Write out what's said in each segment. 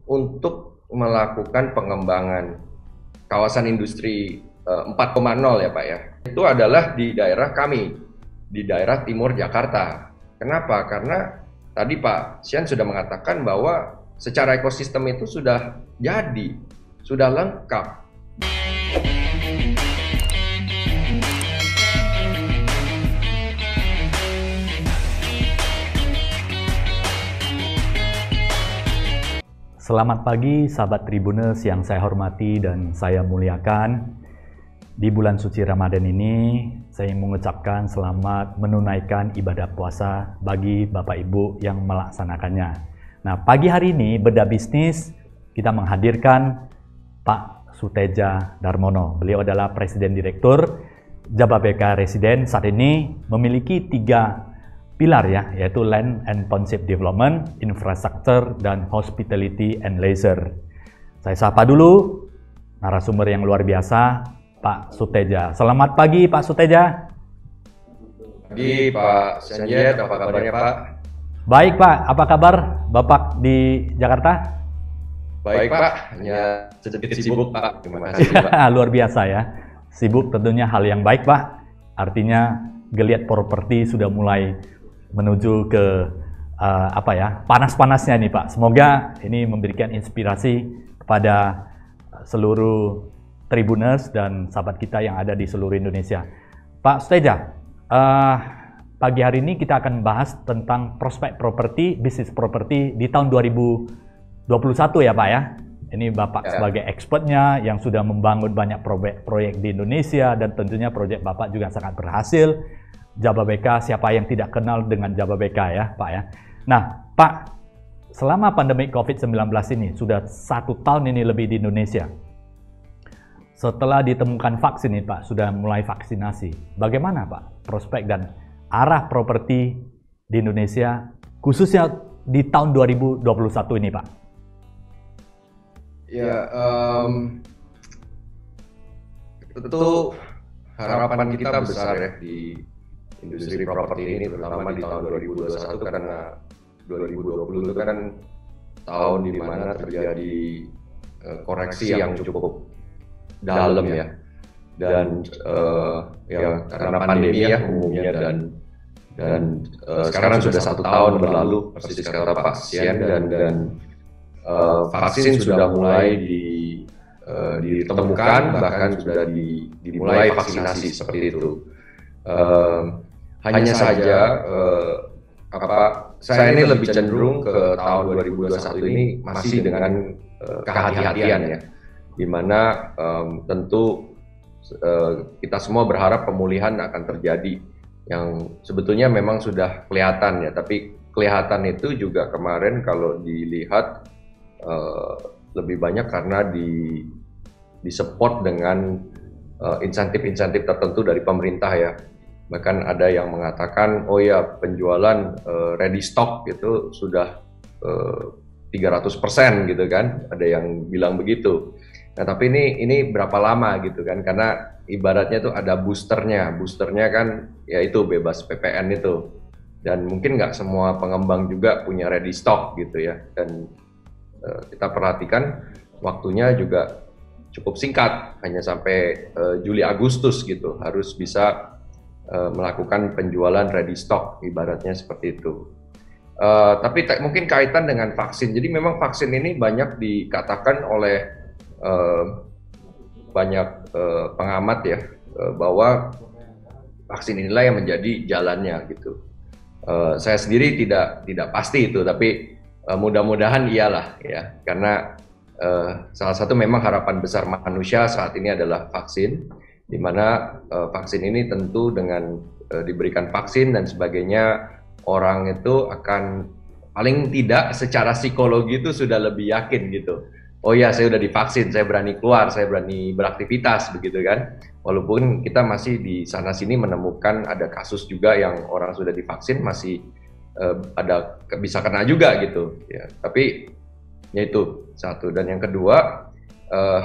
untuk melakukan pengembangan kawasan industri 4.0 ya Pak ya. Itu adalah di daerah kami, di daerah timur Jakarta. Kenapa? Karena tadi Pak Sian sudah mengatakan bahwa secara ekosistem itu sudah jadi, sudah lengkap. Selamat pagi sahabat Tribuners yang saya hormati dan saya muliakan. Di bulan suci Ramadan ini, saya mengucapkan selamat menunaikan ibadah puasa bagi Bapak Ibu yang melaksanakannya. Nah, pagi hari ini Beda Bisnis kita menghadirkan Pak Suteja Darmono. Beliau adalah Presiden Direktur Jababeka Residen. Saat ini memiliki 3 pilar ya, yaitu Land and Township Development, Infrastructure, dan Hospitality and Leisure. Saya sapa dulu narasumber yang luar biasa, Pak Suteja. Selamat pagi Pak Suteja. Pagi Pak Sanjay, apa kabarnya Pak? Baik Pak, apa kabar Bapak di Jakarta? Baik Pak, hanya sedikit sibuk Pak. Terima kasih Pak. Luar biasa ya, sibuk tentunya hal yang baik Pak. Artinya geliat properti sudah mulai menuju ke panas-panasnya nih Pak. Semoga ini memberikan inspirasi kepada seluruh Tribuners dan sahabat kita yang ada di seluruh Indonesia. Pak Suteja, pagi hari ini kita akan bahas tentang prospek properti, bisnis properti di tahun 2021 ya Pak ya. Ini Bapak sebagai expertnya yang sudah membangun banyak proyek di Indonesia dan tentunya proyek Bapak juga sangat berhasil. Jababeka, siapa yang tidak kenal dengan Jababeka ya Pak ya. Nah Pak, selama pandemi COVID-19 ini sudah 1 tahun ini lebih di Indonesia. Setelah ditemukan vaksin nih Pak, sudah mulai vaksinasi. Bagaimana Pak prospek dan arah properti di Indonesia khususnya di tahun 2021 ini Pak? Ya, tentu harapan kita besar ya di industri properti ini, terutama di tahun 2021 karena 2020 itu kan tahun di mana terjadi koreksi yang cukup dalam ya, dan ya karena pandemi ya umumnya dan sekarang sudah 1 tahun berlalu persis kata Pak Sian dan vaksin sudah mulai ditemukan, bahkan sudah dimulai vaksinasi seperti itu. Hanya saja saya ini lebih cenderung ke tahun 2021 ini masih dengan kehati-hatian ya, dimana tentu kita semua berharap pemulihan akan terjadi yang sebetulnya memang sudah kelihatan ya, tapi kelihatan itu juga kemarin kalau dilihat lebih banyak karena disupport dengan insentif-insentif tertentu dari pemerintah ya. Bahkan ada yang mengatakan, oh ya penjualan ready stock itu sudah 300% gitu kan, ada yang bilang begitu. Nah tapi ini berapa lama gitu kan, karena ibaratnya tuh ada boosternya kan yaitu bebas PPN itu. Dan mungkin nggak semua pengembang juga punya ready stock gitu ya, dan kita perhatikan waktunya juga cukup singkat, hanya sampai Juli Agustus gitu, harus bisa melakukan penjualan ready stock, ibaratnya seperti itu. Tapi mungkin kaitan dengan vaksin, jadi memang vaksin ini banyak dikatakan oleh banyak pengamat ya, bahwa vaksin inilah yang menjadi jalannya gitu. Saya sendiri tidak pasti itu, tapi mudah-mudahan iyalah ya, karena salah satu memang harapan besar manusia saat ini adalah vaksin, di mana vaksin ini tentu dengan diberikan vaksin dan sebagainya, orang itu akan paling tidak secara psikologi itu sudah lebih yakin gitu. Oh ya, saya udah divaksin, saya berani keluar, saya berani beraktivitas begitu kan. Walaupun kita masih di sana sini menemukan ada kasus juga yang orang sudah divaksin masih ada bisa kena juga gitu ya. Tapi yaitu satu, dan yang kedua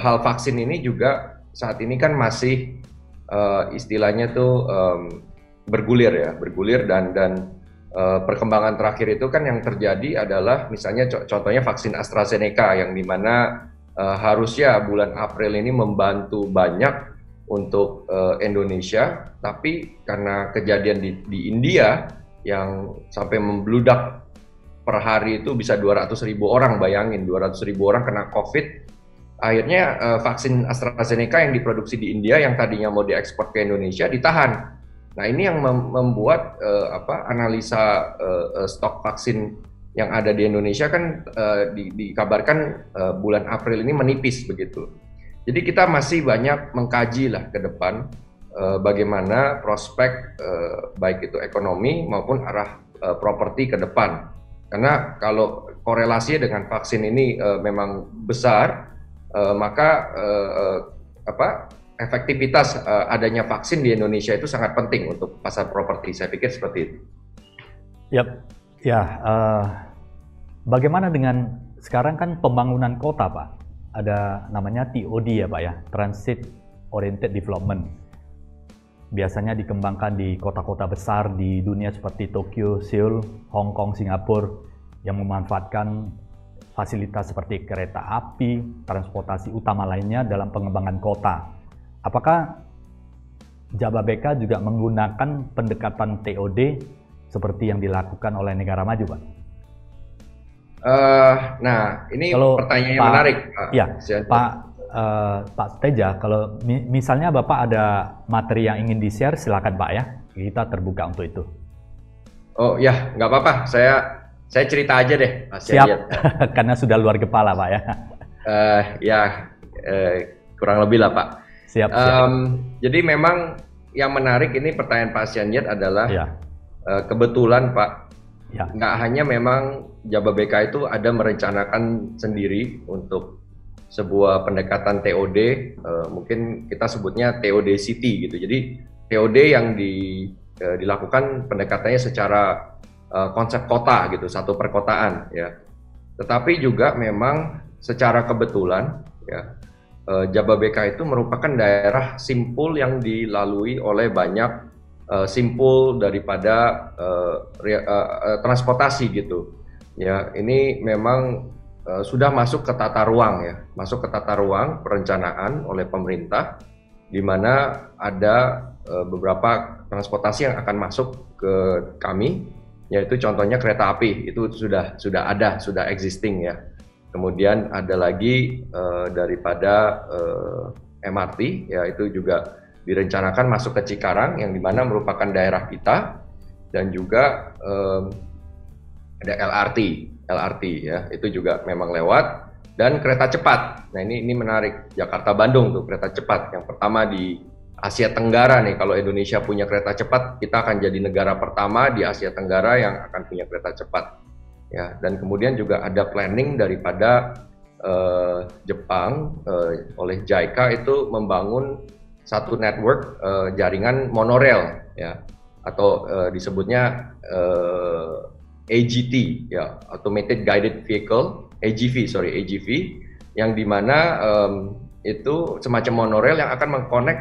hal vaksin ini juga saat ini kan masih istilahnya tuh bergulir dan perkembangan terakhir itu kan yang terjadi adalah misalnya contohnya vaksin AstraZeneca yang dimana harusnya bulan April ini membantu banyak untuk Indonesia, tapi karena kejadian di India yang sampai membludak per hari itu bisa 200.000 orang, bayangin 200.000 orang kena COVID. Akhirnya vaksin AstraZeneca yang diproduksi di India yang tadinya mau diekspor ke Indonesia ditahan. Nah ini yang membuat analisa stok vaksin yang ada di Indonesia kan dikabarkan bulan April ini menipis begitu. Jadi kita masih banyak mengkaji lah ke depan bagaimana prospek baik itu ekonomi maupun arah properti ke depan. Karena kalau korelasinya dengan vaksin ini memang besar, maka efektivitas adanya vaksin di Indonesia itu sangat penting untuk pasar properti. Saya pikir seperti itu. Yap, ya. Bagaimana dengan sekarang kan pembangunan kota, Pak? Ada namanya TOD ya, Pak ya, Transit Oriented Development. Biasanya dikembangkan di kota-kota besar di dunia seperti Tokyo, Seoul, Hong Kong, Singapura yang memanfaatkan fasilitas seperti kereta api, transportasi utama lainnya dalam pengembangan kota. Apakah Jababeka juga menggunakan pendekatan TOD seperti yang dilakukan oleh negara maju, Pak? Nah, ini kalau pertanyaan yang Pak, menarik. Ya, Pak Suteja, kalau misalnya Bapak ada materi yang ingin di-share, silakan Pak ya. Kita terbuka untuk itu. Oh ya, nggak apa-apa. Saya cerita aja deh, Mas Siap, Yayat. karena sudah luar kepala Pak ya. Kurang lebih lah Pak. Siap. Jadi memang yang menarik ini pertanyaan Pak Sianyet adalah Ya. Kebetulan Pak, Ya. nggak hanya memang Jababeka itu ada merencanakan sendiri untuk sebuah pendekatan TOD, mungkin kita sebutnya TOD City gitu. Jadi TOD yang dilakukan pendekatannya secara konsep kota gitu, satu perkotaan ya. Tetapi juga memang secara kebetulan ya, Jababeka itu merupakan daerah simpul yang dilalui oleh banyak simpul daripada transportasi gitu. Ya, ini memang sudah masuk ke tata ruang ya, masuk ke tata ruang perencanaan oleh pemerintah, di mana ada beberapa transportasi yang akan masuk ke kami, yaitu contohnya kereta api itu sudah ada, sudah existing ya. Kemudian ada lagi daripada MRT ya, itu juga direncanakan masuk ke Cikarang yang dimana merupakan daerah kita, dan juga ada LRT ya, itu juga memang lewat, dan kereta cepat. Nah ini menarik, Jakarta Bandung tuh kereta cepat yang pertama di Asia Tenggara nih. Kalau Indonesia punya kereta cepat, kita akan jadi negara pertama di Asia Tenggara yang akan punya kereta cepat ya. Dan kemudian juga ada planning daripada Jepang oleh JICA itu membangun satu network jaringan monorail ya, atau disebutnya AGT ya, Automated Guided Vehicle, AGV, yang dimana itu semacam monorail yang akan mengkonek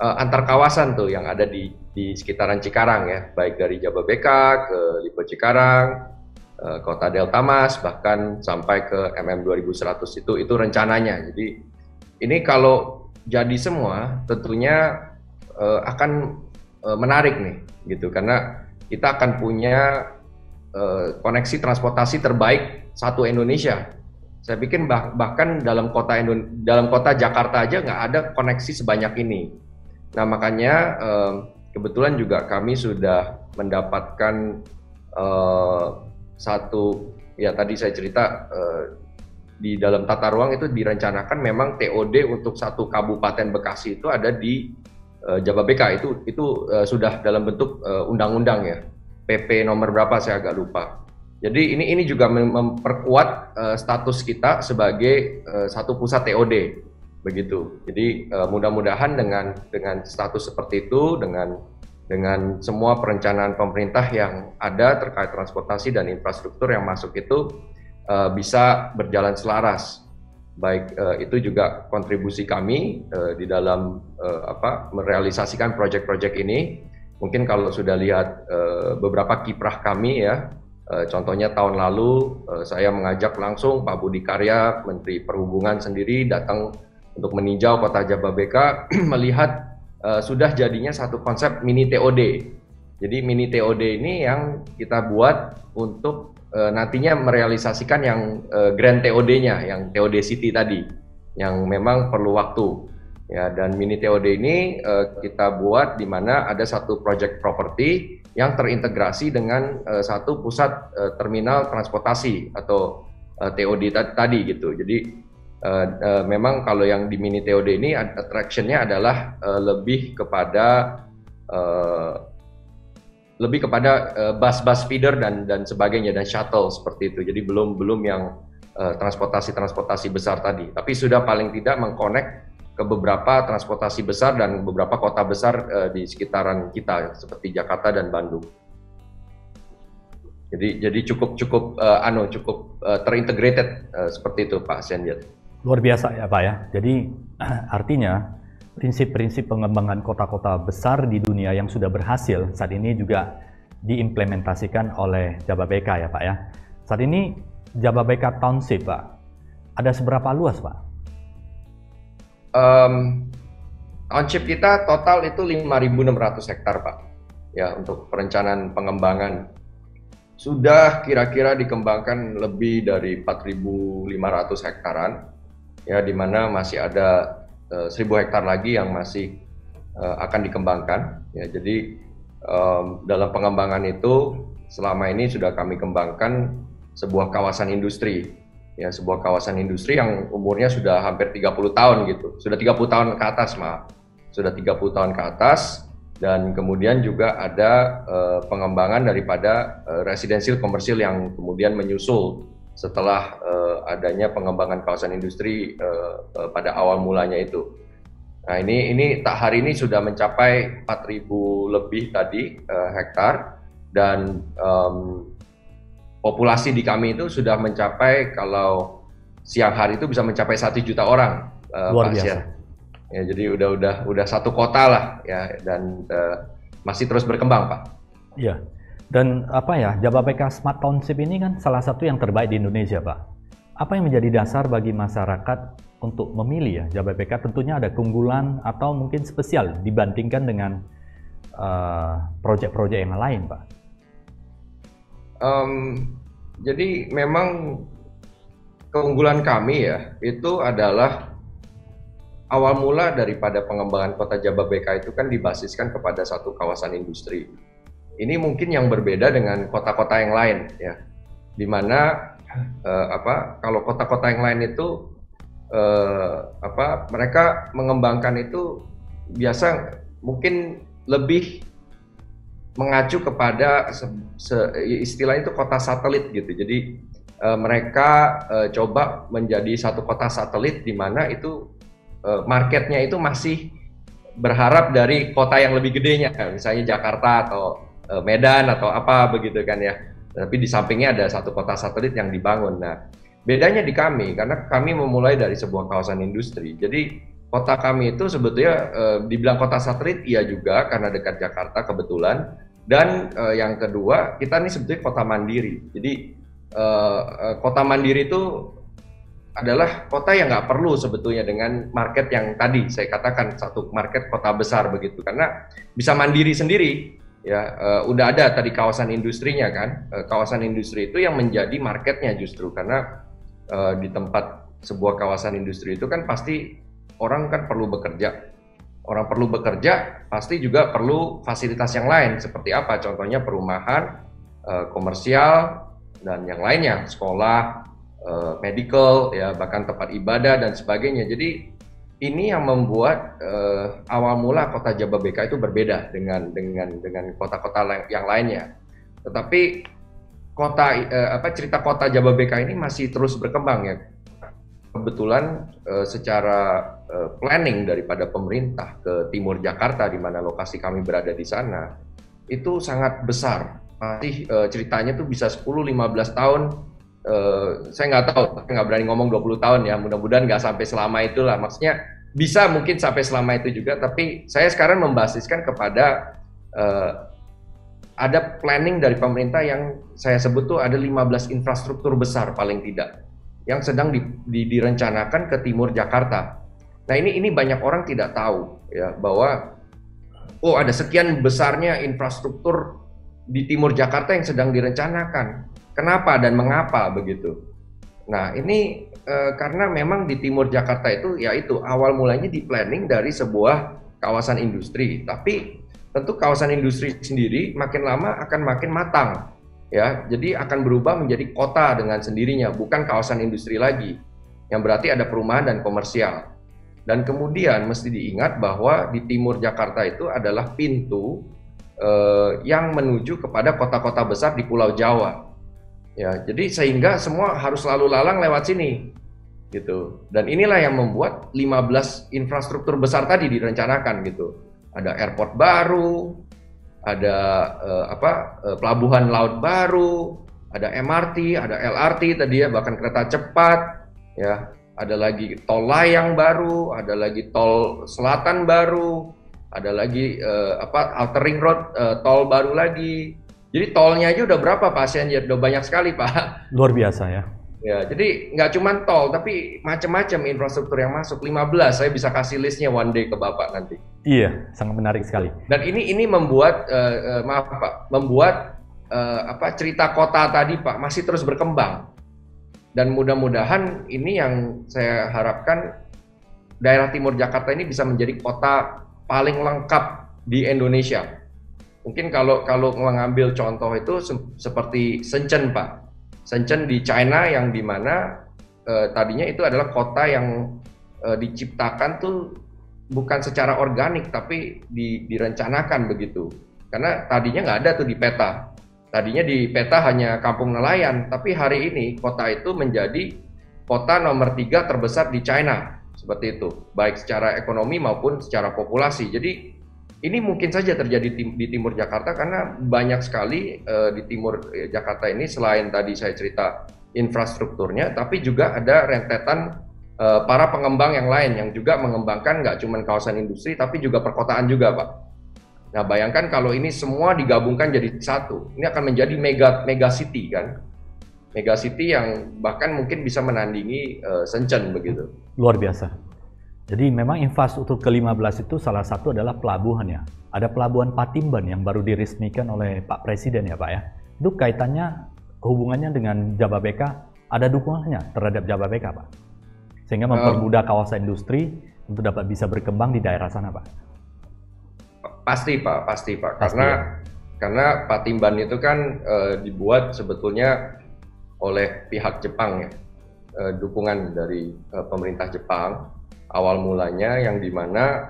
antar kawasan tuh yang ada di sekitaran Cikarang ya, baik dari Jababeka ke Lipo Cikarang, Kota Delta Mas, bahkan sampai ke MM 2100 itu rencananya. Jadi ini kalau jadi semua tentunya akan menarik nih gitu, karena kita akan punya koneksi transportasi terbaik satu Indonesia. Saya pikir bahkan dalam kota Jakarta aja nggak ada koneksi sebanyak ini. Nah makanya kebetulan juga kami sudah mendapatkan satu, ya tadi saya cerita di dalam tata ruang itu direncanakan memang TOD untuk satu kabupaten Bekasi itu ada di Jababeka, itu sudah dalam bentuk undang-undang ya, PP nomor berapa saya agak lupa. Jadi ini juga memperkuat status kita sebagai satu pusat TOD begitu. Jadi mudah-mudahan dengan status seperti itu, dengan semua perencanaan pemerintah yang ada terkait transportasi dan infrastruktur yang masuk itu bisa berjalan selaras. Baik itu juga kontribusi kami di dalam merealisasikan proyek-proyek ini, Mungkin kalau sudah lihat beberapa kiprah kami ya, contohnya tahun lalu saya mengajak langsung Pak Budi Karya, Menteri Perhubungan sendiri datang untuk meninjau kota Jababeka, melihat sudah jadinya satu konsep mini TOD. Jadi mini TOD ini yang kita buat untuk nantinya merealisasikan yang Grand TOD-nya, yang TOD City tadi, yang memang perlu waktu. Ya, dan mini TOD ini kita buat di mana ada satu project property yang terintegrasi dengan satu pusat terminal transportasi atau TOD tadi gitu. Jadi memang kalau yang di mini TOD ini attraction-nya adalah lebih kepada bus feeder dan sebagainya dan shuttle seperti itu. Jadi belum yang transportasi besar tadi, tapi sudah paling tidak mengkonek ke beberapa transportasi besar dan beberapa kota besar di sekitaran kita seperti Jakarta dan Bandung. Jadi cukup terintegrated seperti itu Pak Senjat. Luar biasa ya Pak ya. Jadi artinya prinsip-prinsip pengembangan kota-kota besar di dunia yang sudah berhasil saat ini juga diimplementasikan oleh Jababeka ya Pak ya. Saat ini Jababeka Township Pak, ada seberapa luas Pak? Township kita total itu 5.600 hektar Pak. Ya, untuk perencanaan pengembangan sudah kira-kira dikembangkan lebih dari 4.500 hektaran. Ya, di mana masih ada 1.000 hektar lagi yang masih akan dikembangkan. Ya, jadi dalam pengembangan itu selama ini sudah kami kembangkan sebuah kawasan industri. Ya, sebuah kawasan industri yang umurnya sudah hampir 30 tahun gitu. Sudah 30 tahun ke atas, maaf. Sudah 30 tahun ke atas, dan kemudian juga ada pengembangan daripada residensial komersil yang kemudian menyusul setelah adanya pengembangan kawasan industri pada awal mulanya itu. Nah, ini hari ini sudah mencapai 4.000 lebih tadi hektar, dan populasi di kami itu sudah mencapai, kalau siang hari itu bisa mencapai 1 juta orang. Luar biasa. Ya, jadi udah satu kota lah ya, dan masih terus berkembang Pak. Iya. Dan apa ya, Jababeka Smart Township ini kan salah satu yang terbaik di Indonesia Pak. Apa yang menjadi dasar bagi masyarakat untuk memilih ya Jababeka? Tentunya ada keunggulan atau mungkin spesial dibandingkan dengan proyek-proyek yang lain Pak. Jadi memang keunggulan kami ya itu adalah awal mula daripada pengembangan kota Jababeka itu kan dibasiskan kepada satu kawasan industri. Ini mungkin yang berbeda dengan kota-kota yang lain ya, dimana kalau kota-kota yang lain itu mereka mengembangkan itu biasa mungkin lebih mengacu kepada istilah itu kota satelit gitu. Jadi mereka coba menjadi satu kota satelit di mana itu marketnya itu masih berharap dari kota yang lebih gedenya, misalnya Jakarta atau Medan atau apa begitu kan ya. Tapi di sampingnya ada satu kota satelit yang dibangun. Nah, bedanya di kami karena kami memulai dari sebuah kawasan industri. Jadi kota kami itu sebetulnya dibilang kota satelit iya juga karena dekat Jakarta kebetulan, dan yang kedua kita ini sebetulnya kota mandiri. Jadi kota mandiri itu adalah kota yang nggak perlu sebetulnya dengan market yang tadi saya katakan satu market kota besar begitu, karena bisa mandiri sendiri ya. Udah ada tadi kawasan industrinya kan, kawasan industri itu yang menjadi marketnya justru karena di tempat sebuah kawasan industri itu kan pasti orang kan perlu bekerja. Orang perlu bekerja, pasti juga perlu fasilitas yang lain. Seperti apa? Contohnya perumahan, komersial, dan yang lainnya, sekolah, medical, ya bahkan tempat ibadah dan sebagainya. Jadi ini yang membuat awal mula kota Jababeka itu berbeda dengan kota-kota yang lainnya. Tetapi cerita kota Jababeka ini masih terus berkembang ya. Kebetulan secara planning daripada pemerintah ke timur Jakarta, di mana lokasi kami berada di sana, itu sangat besar. Masih ceritanya tuh bisa 10-15 tahun, saya nggak tahu, nggak berani ngomong 20 tahun ya, mudah-mudahan nggak sampai selama itulah. Maksudnya bisa mungkin sampai selama itu juga, tapi saya sekarang membasiskan kepada ada planning dari pemerintah yang saya sebut tuh ada 15 infrastruktur besar paling tidak yang sedang direncanakan ke timur Jakarta. Nah ini banyak orang tidak tahu ya bahwa ada sekian besarnya infrastruktur di timur Jakarta yang sedang direncanakan. Kenapa dan mengapa begitu? Nah ini karena memang di timur Jakarta itu yaitu awal mulanya di planning dari sebuah kawasan industri, tapi tentu kawasan industri sendiri makin lama akan makin matang, ya. Jadi akan berubah menjadi kota dengan sendirinya, bukan kawasan industri lagi, yang berarti ada perumahan dan komersial. Dan kemudian mesti diingat bahwa di timur Jakarta itu adalah pintu yang menuju kepada kota-kota besar di Pulau Jawa, ya. Jadi sehingga semua harus lalu lalang lewat sini, gitu. Dan inilah yang membuat 15 infrastruktur besar tadi direncanakan, gitu. Ada airport baru, ada pelabuhan laut baru, ada MRT, ada LRT tadi ya, bahkan kereta cepat, ya. Ada lagi tol layang baru, ada lagi tol selatan baru, ada lagi outer ring road, tol baru lagi. Jadi tolnya aja udah berapa Pak Asianjir? Udah banyak sekali Pak. Luar biasa ya. Ya, jadi nggak cuma tol, tapi macam-macam infrastruktur yang masuk. 15, saya bisa kasih listnya one day ke Bapak nanti. Iya, sangat menarik sekali. Dan ini membuat, maaf Pak, membuat cerita kota tadi Pak masih terus berkembang. Dan mudah-mudahan ini yang saya harapkan daerah timur Jakarta ini bisa menjadi kota paling lengkap di Indonesia. Mungkin kalau mengambil contoh itu seperti Shenzhen Pak. Shenzhen di China yang dimana tadinya itu adalah kota yang diciptakan tuh bukan secara organik tapi direncanakan begitu. Karena tadinya nggak ada tuh di peta. Tadinya di peta hanya kampung nelayan, tapi hari ini kota itu menjadi kota nomor 3 terbesar di China. Seperti itu, baik secara ekonomi maupun secara populasi. Jadi ini mungkin saja terjadi di timur Jakarta karena banyak sekali di timur Jakarta ini selain tadi saya cerita infrastrukturnya, tapi juga ada rentetan para pengembang yang lain yang juga mengembangkan nggak cuma kawasan industri, tapi juga perkotaan juga, Pak. Nah, bayangkan kalau ini semua digabungkan jadi satu, ini akan menjadi mega city kan, mega city yang bahkan mungkin bisa menandingi Shenzhen begitu. Luar biasa. Jadi memang infrastruktur ke-15 itu salah satu adalah pelabuhan ya. Ada pelabuhan Patimban yang baru diresmikan oleh Pak Presiden ya Pak ya. Itu kaitannya, hubungannya dengan Jababeka, ada dukungannya terhadap Jababeka Pak. Sehingga mempermudah kawasan industri untuk dapat bisa berkembang di daerah sana Pak. Pasti Pak. Karena Patimban itu kan dibuat sebetulnya oleh pihak Jepang ya. Dukungan dari pemerintah Jepang. Awal mulanya yang dimana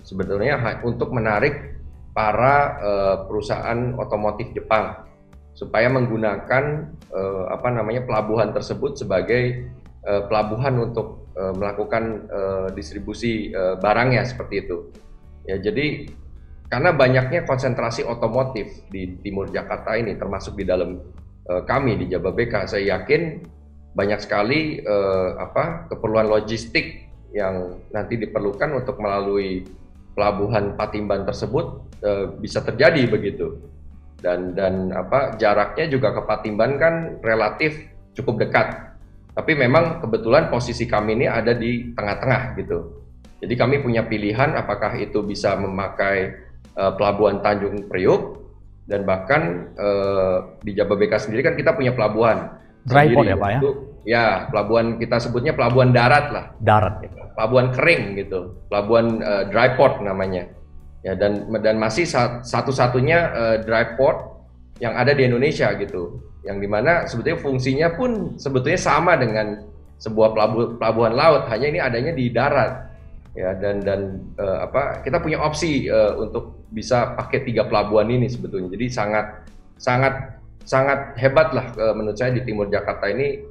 sebetulnya untuk menarik para perusahaan otomotif Jepang supaya menggunakan pelabuhan tersebut sebagai pelabuhan untuk melakukan distribusi barangnya seperti itu. Ya, jadi karena banyaknya konsentrasi otomotif di timur Jakarta ini, termasuk di dalam kami di Jababeka, saya yakin banyak sekali keperluan logistik yang nanti diperlukan untuk melalui pelabuhan Patimban tersebut bisa terjadi begitu. Dan jaraknya juga ke Patimban kan relatif cukup dekat. Tapi memang kebetulan posisi kami ini ada di tengah-tengah gitu. Jadi kami punya pilihan apakah itu bisa memakai pelabuhan Tanjung Priuk dan bahkan di Jababeka sendiri kan kita punya pelabuhan dry port ya Pak ya? Ya, pelabuhan kita sebutnya pelabuhan darat lah. Darat ya. Pelabuhan kering gitu, pelabuhan dry port namanya. Ya, dan masih satu-satunya dry port yang ada di Indonesia gitu. Yang dimana sebetulnya fungsinya pun sebetulnya sama dengan sebuah pelabuhan laut, hanya ini adanya di darat. Ya, dan kita punya opsi untuk bisa pakai 3 pelabuhan ini sebetulnya. Jadi sangat hebat lah menurut saya di timur Jakarta ini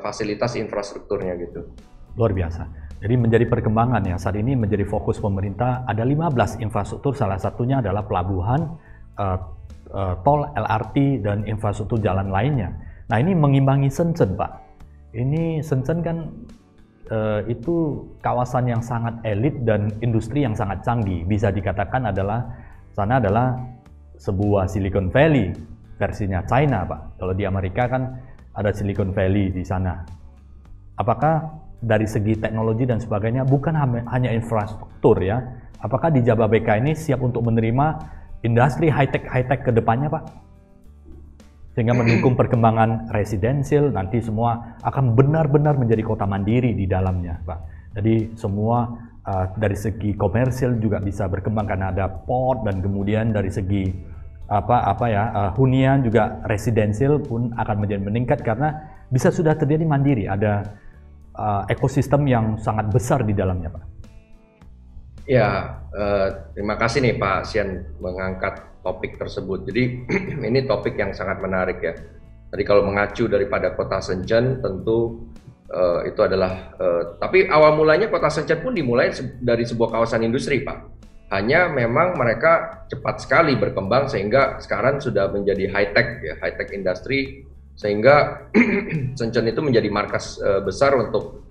fasilitas infrastrukturnya gitu. Luar biasa. Jadi menjadi perkembangan ya, saat ini menjadi fokus pemerintah ada 15 infrastruktur, salah satunya adalah pelabuhan, tol, LRT, dan infrastruktur jalan lainnya. Nah ini mengimbangi Shenzhen Pak. Ini Shenzhen kan itu kawasan yang sangat elit dan industri yang sangat canggih. Bisa dikatakan adalah sana adalah sebuah Silicon Valley versinya China, Pak. Kalau di Amerika kan ada Silicon Valley di sana. Apakah dari segi teknologi dan sebagainya bukan hanya infrastruktur ya? Apakah di Jababeka ini siap untuk menerima industri high-tech ke depannya, Pak? Sehingga mendukung perkembangan residensial, nanti semua akan benar-benar menjadi kota mandiri di dalamnya, Pak. Jadi semua dari segi komersil juga bisa berkembang karena ada port, dan kemudian dari segi hunian juga residensial pun akan menjadi meningkat karena bisa sudah terjadi mandiri, ada ekosistem yang sangat besar di dalamnya, Pak. Ya, terima kasih nih Pak Sian mengangkat topik tersebut. Jadi ini topik yang sangat menarik ya. Tadi kalau mengacu daripada kota Shenzhen tentu itu adalah, tapi awal mulanya kota Shenzhen pun dimulai dari sebuah kawasan industri Pak. Hanya memang mereka cepat sekali berkembang sehingga sekarang sudah menjadi high-tech ya, high-tech industri, sehingga Shenzhen itu menjadi markas besar untuk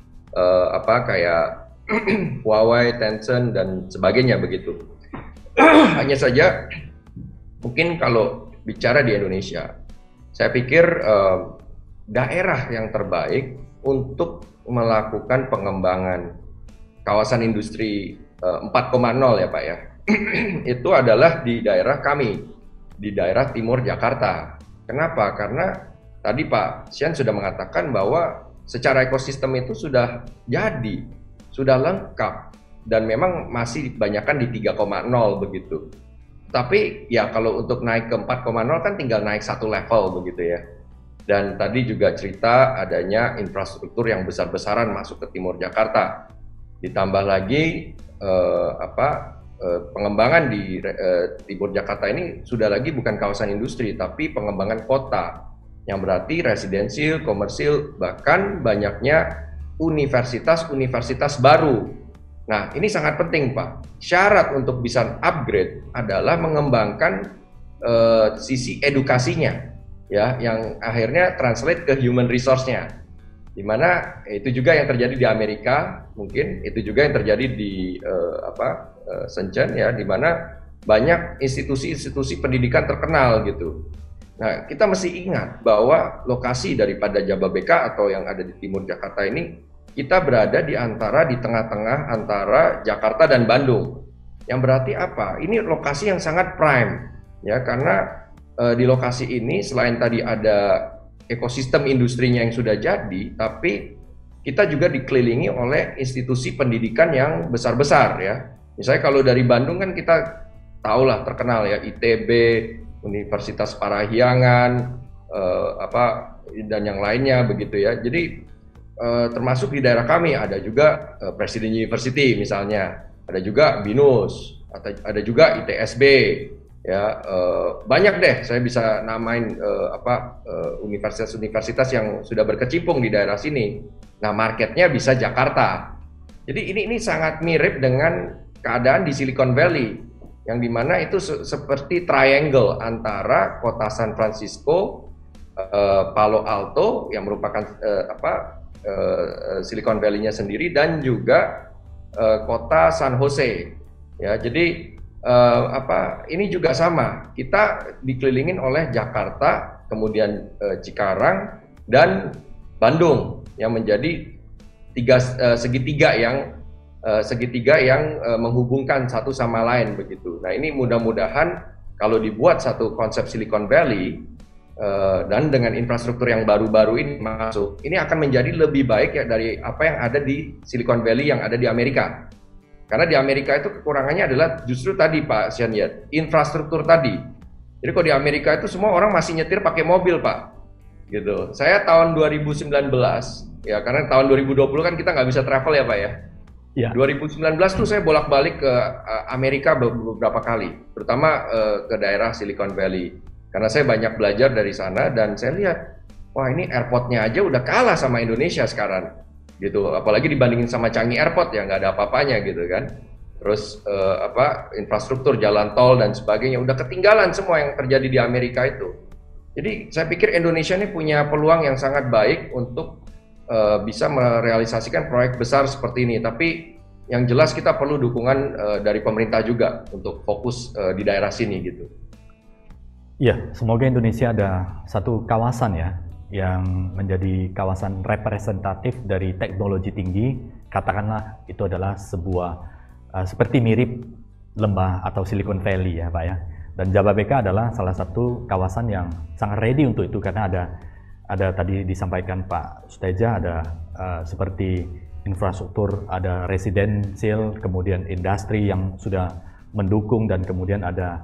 kayak Huawei, Tencent dan sebagainya begitu. Hanya saja mungkin kalau bicara di Indonesia, saya pikir daerah yang terbaik untuk melakukan pengembangan kawasan industri 4.0 ya Pak ya, itu adalah di daerah kami, di daerah timur Jakarta. Kenapa? Karena tadi Pak Sian sudah mengatakan bahwa secara ekosistem itu sudah jadi, sudah lengkap, dan memang masih banyakkan di 3.0 begitu. Tapi ya kalau untuk naik ke 4.0 kan tinggal naik satu level begitu ya. Dan tadi juga cerita adanya infrastruktur yang besar-besaran masuk ke timur Jakarta. Ditambah lagi pengembangan di timur Jakarta ini sudah lagi bukan kawasan industri, tapi pengembangan kota, yang berarti residensial, komersil, bahkan banyaknya universitas-universitas baru. Nah, ini sangat penting, Pak. Syarat untuk bisa upgrade adalah mengembangkan sisi edukasinya, ya, yang akhirnya translate ke human resource-nya. Di mana itu juga yang terjadi di Amerika, mungkin itu juga yang terjadi di Shenzhen, ya, di mana banyak institusi-institusi pendidikan terkenal gitu. Nah, kita mesti ingat bahwa lokasi daripada Jababeka atau yang ada di timur Jakarta ini, kita berada di tengah-tengah antara Jakarta dan Bandung. Yang berarti apa? Ini lokasi yang sangat prime, ya, karena di lokasi ini selain tadi ada ekosistem industrinya yang sudah jadi, tapi kita juga dikelilingi oleh institusi pendidikan yang besar-besar ya. Misalnya kalau dari Bandung kan kita tahulah terkenal ya, ITB, Universitas Parahyangan, dan yang lainnya begitu ya. Jadi termasuk di daerah kami ada juga Presiden University misalnya, ada juga BINUS, ada juga ITSB, ya, banyak deh saya bisa namain universitas-universitas yang sudah berkecimpung di daerah sini. Nah, marketnya bisa Jakarta. Jadi ini sangat mirip dengan keadaan di Silicon Valley, yang dimana itu seperti triangle antara kota San Francisco, Palo Alto yang merupakan Silicon Valley-nya sendiri, dan juga kota San Jose. Ya, jadi ini juga sama. Kita dikelilingin oleh Jakarta, kemudian Cikarang dan Bandung yang menjadi segitiga yang menghubungkan satu sama lain begitu. Nah, ini mudah-mudahan kalau dibuat satu konsep Silicon Valley dan dengan infrastruktur yang baru-baru ini masuk, ini akan menjadi lebih baik ya dari apa yang ada di Silicon Valley yang ada di Amerika. Karena di Amerika itu kekurangannya adalah justru tadi Pak Sian ya, infrastruktur tadi. Jadi kalau di Amerika itu semua orang masih nyetir pakai mobil Pak, gitu. Saya tahun 2019 ya, karena tahun 2020 kan kita nggak bisa travel ya Pak ya. Ya. 2019 tuh saya bolak-balik ke Amerika beberapa kali, terutama ke daerah Silicon Valley. Karena saya banyak belajar dari sana dan saya lihat, wah ini airportnya aja udah kalah sama Indonesia sekarang, gitu. Apalagi dibandingin sama Changi Airport ya nggak ada apa-apanya gitu kan. Terus infrastruktur jalan tol dan sebagainya udah ketinggalan semua yang terjadi di Amerika itu. Jadi saya pikir Indonesia ini punya peluang yang sangat baik untuk bisa merealisasikan proyek besar seperti ini. Tapi yang jelas kita perlu dukungan dari pemerintah juga untuk fokus di daerah sini gitu. Iya, semoga Indonesia ada satu kawasan ya yang menjadi kawasan representatif dari teknologi tinggi. Katakanlah itu adalah sebuah seperti mirip lembah atau Silicon Valley ya Pak ya. Dan Jababeka adalah salah satu kawasan yang sangat ready untuk itu karena ada tadi disampaikan Pak Suteja, ada seperti infrastruktur, ada residensial, kemudian industri yang sudah mendukung, dan kemudian ada